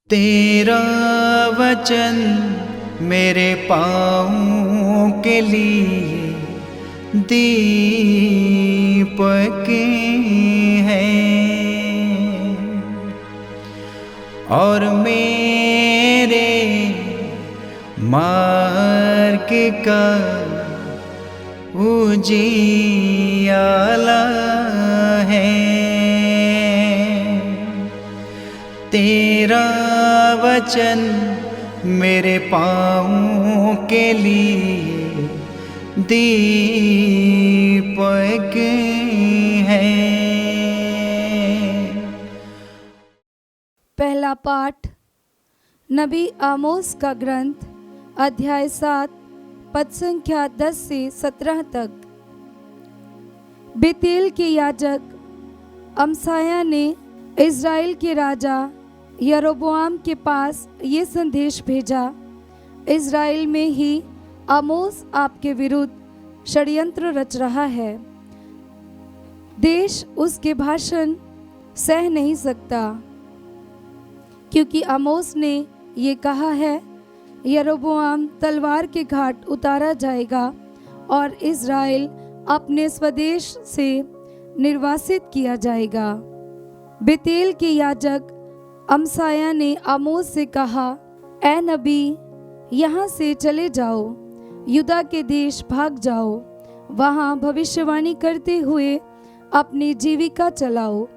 तेरा वचन मेरे पाँवों के लिए दीपक है और मेरे मार्ग का उजियाला है। तेरा वचन मेरे पाँवों के लिए दीपक है। पहला पाठ नबी आमोस का ग्रंथ अध्याय 7 पद संख्या 10 से 17 तक। बेतेल के याजक अमसाया ने इज़राइल के राजा यरोबोआम के पास ये संदेश भेजा, इज़राइल में ही आमोस आपके विरुद्ध षड्यंत्र रच रहा है। देश उसके भाषण सह नहीं सकता, क्योंकि आमोस ने ये कहा है, यरोबोआम तलवार के घाट उतारा जाएगा और इज़राइल अपने स्वदेश से निर्वासित किया जाएगा। बेतेल के याजक अमसाया ने आमोस से कहा, ए नबी, यहाँ से चले जाओ, युदा के देश भाग जाओ, वहाँ भविष्यवाणी करते हुए अपनी जीविका चलाओ।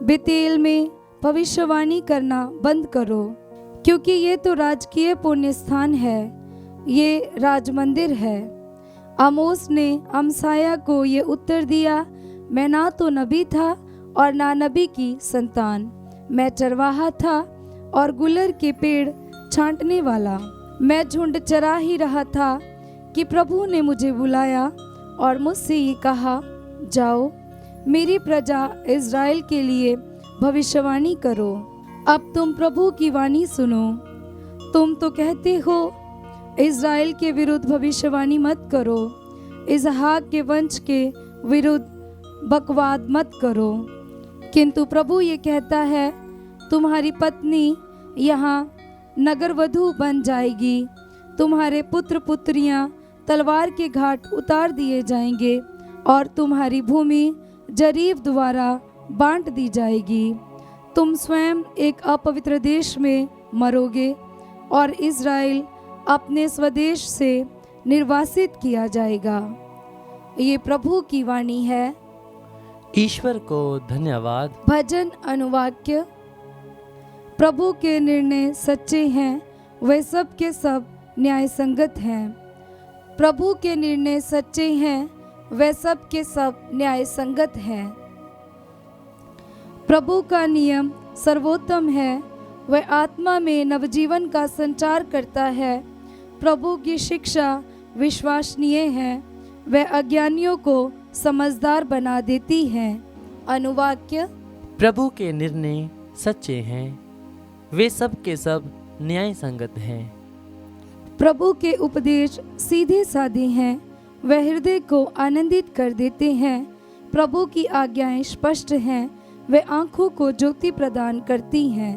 बेतेल में भविष्यवाणी करना बंद करो, क्योंकि ये तो राजकीय पुण्य स्थान है, ये राजमंदिर है। आमोस ने अमसाया को ये उत्तर दिया, मैं ना तो नबी था और ना नबी की संतान, मैं चरवाहा था और गुलर के पेड़ छांटने वाला। मैं झुंड चरा ही रहा था कि प्रभु ने मुझे बुलाया और मुझसे ये कहा, जाओ, मेरी प्रजा इज़राइल के लिए भविष्यवाणी करो। अब तुम प्रभु की वाणी सुनो। तुम तो कहते हो, इज़राइल के विरुद्ध भविष्यवाणी मत करो, इसहाक के वंश के विरुद्ध बकवाद मत करो, किंतु प्रभु ये कहता है, तुम्हारी पत्नी यहाँ नगरवधू बन जाएगी, तुम्हारे पुत्र पुत्रियाँ तलवार के घाट उतार दिए जाएंगे और तुम्हारी भूमि जरीब द्वारा बांट दी जाएगी। तुम स्वयं एक अपवित्र देश में मरोगे और इज़राइल अपने स्वदेश से निर्वासित किया जाएगा। ये प्रभु की वाणी है। ईश्वर को धन्यवाद। भजन अनुवाक्य। प्रभु के निर्णय सच्चे हैं, वे सब के सब न्याय संगत हैं। प्रभु के निर्णय सच्चे हैं, वे सब के सब न्याय संगत हैं। प्रभु का नियम सर्वोत्तम है, वह आत्मा में नवजीवन का संचार करता है। प्रभु की शिक्षा विश्वसनीय है, वह अज्ञानियों को समझदार बना देती है। अनुवाक्य। प्रभु के निर्णय सच्चे हैं, वे सब के सब न्याय संगत हैं। प्रभु के उपदेश सीधे साधे हैं, वह हृदय को आनंदित कर देते हैं। प्रभु की आज्ञाएं स्पष्ट हैं, वे आंखों को ज्योति प्रदान करती हैं।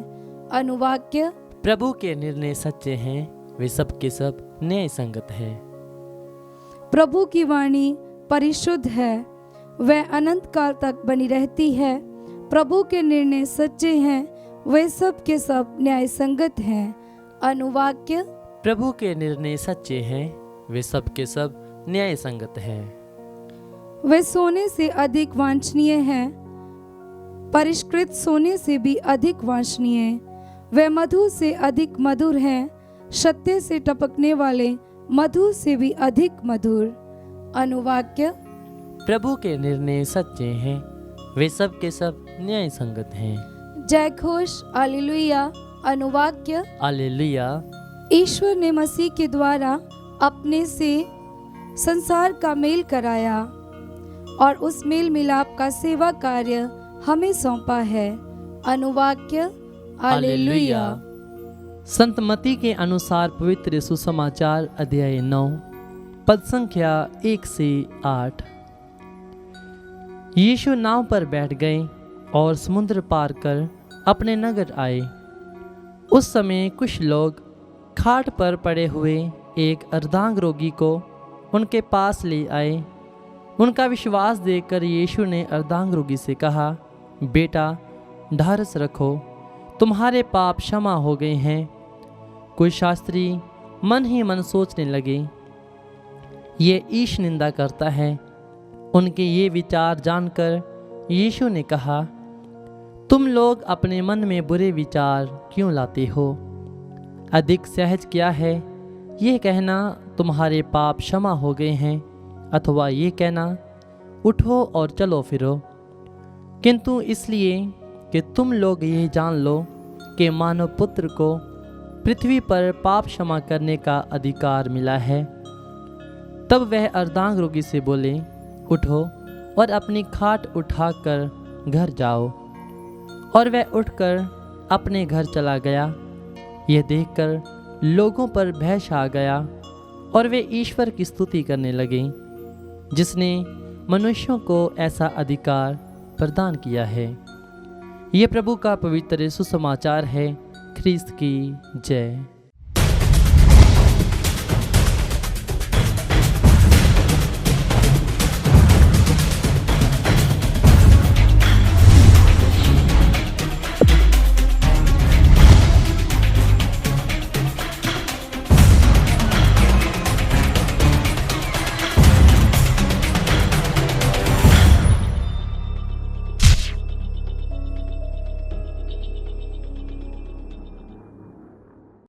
अनुवाक्य। प्रभु के निर्णय सच्चे हैं, वे सब के सब न्याय संगत हैं। प्रभु की वाणी परिशुद्ध है, वह अनंत काल तक बनी रहती है। प्रभु के निर्णय सच्चे हैं, वे सब के सब न्याय संगत हैं। अनुवाक्य। प्रभु के निर्णय सच्चे हैं, वे सब के सब न्याय संगत हैं। वे सोने से अधिक वांछनीय हैं, परिष्कृत सोने से भी अधिक वांछनीय। वे मधु से अधिक मधुर हैं, सत्य से टपकने वाले मधु से भी अधिक मधुर। अनुवाक्य। प्रभु के निर्णय सच्चे हैं, वे सब के सब न्याय संगत हैं। जय घोष हालेलुया। अनुवाक्य। हालेलुया। ईश्वर ने मसीह के द्वारा अपने से संसार का मेल कराया और उस मेल मिलाप का सेवा कार्य हमें सौंपा है। अनुवाक्य। हालेलुया। संत मत्ती के अनुसार पवित्र सुसमाचार अध्याय 9 पद संख्या 1 से 8। यीशु नाव पर बैठ गए और समुद्र पार कर अपने नगर आए। उस समय कुछ लोग खाट पर पड़े हुए एक अर्धांग रोगी को उनके पास ले आए। उनका विश्वास देखकर यीशु ने अर्धांग रोगी से कहा, बेटा ढारस रखो, तुम्हारे पाप क्षमा हो गए हैं। कुछ शास्त्री मन ही मन सोचने लगे, ये ईश निंदा करता है। उनके ये विचार जानकर यीशु ने कहा, तुम लोग अपने मन में बुरे विचार क्यों लाते हो? अधिक सहज क्या है, ये कहना तुम्हारे पाप क्षमा हो गए हैं, अथवा ये कहना उठो और चलो फिरो? किंतु इसलिए कि तुम लोग ये जान लो कि मानव पुत्र को पृथ्वी पर पाप क्षमा करने का अधिकार मिला है। तब वह अर्धांग रोगी से बोले, उठो और अपनी खाट उठाकर घर जाओ। और वह उठकर अपने घर चला गया। यह देखकर लोगों पर भय छा गया और वे ईश्वर की स्तुति करने लगे, जिसने मनुष्यों को ऐसा अधिकार प्रदान किया है। ये प्रभु का पवित्र सुसमाचार है। ख्रीस्त की जय।